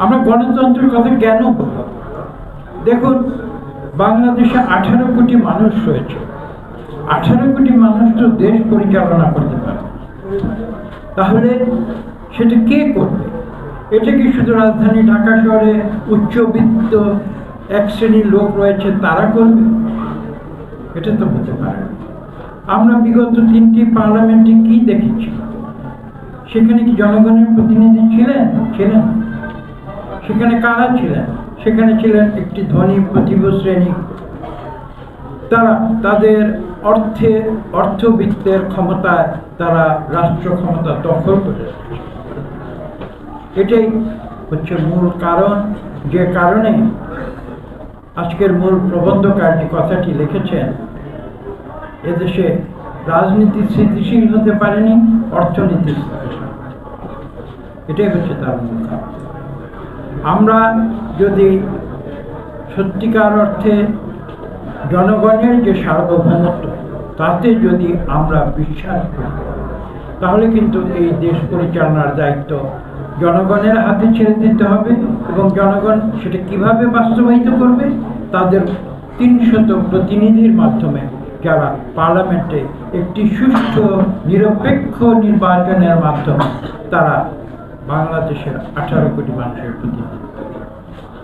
আমরা গণতন্ত্রের কথা কেন বলব? দেখুন, বাংলাদেশে 18 কোটি মানুষ রয়েছে। 18 কোটি মানুষ তো দেশ পরিচালনা করতে পারে, তাহলে সেটা কে করবে? এটা কি শুধু রাজধানী ঢাকা শহরে উচ্চবিত্ত এক শ্রেণীর লোক রয়েছে তারা করবে? এটা তো হতে পারে না। আমরা বিগত 3টি পার্লামেন্টে কি দেখেছি? সেখানে কি জনগণের প্রতিনিধি ছিলেন? সেখানে কারা ছিলেন? সেখানে ছিলেন একটি ধনী প্রতিভ শ্রেণী। তারা তাদের অর্থবিত্তের ক্ষমতায় তারা রাষ্ট্র ক্ষমতা দখল করে রেখেছে। এটাই হচ্ছে মূল কারণ, যে কারণে আজকের মূল প্রবন্ধকার যে কথাটি লিখেছেন, এদেশে রাজনীতি স্থিতিশীল হতে পারেনি, অর্থনীতি। এটাই হচ্ছে তার মূল কারণ। আমরা যদি সত্যিকার অর্থে জনগণের যে সার্বভৌমত্ব, তাতে যদি আমরা বিশ্বাস করি, তাহলে কিন্তু এই দেশ পরিচালনার দায়িত্ব জনগণের হাতে ছেড়ে দিতে হবে। এবং জনগণ সেটা কিভাবে বাস্তবায়িত করবে? তাদের 300 প্রতিনিধির মাধ্যমে, যারা পার্লামেন্টে একটি সুষ্ঠু নিরপেক্ষ নির্বাচনের মাধ্যমে তারা বাংলাদেশের 18 কোটি মানুষের প্রতিনিধি।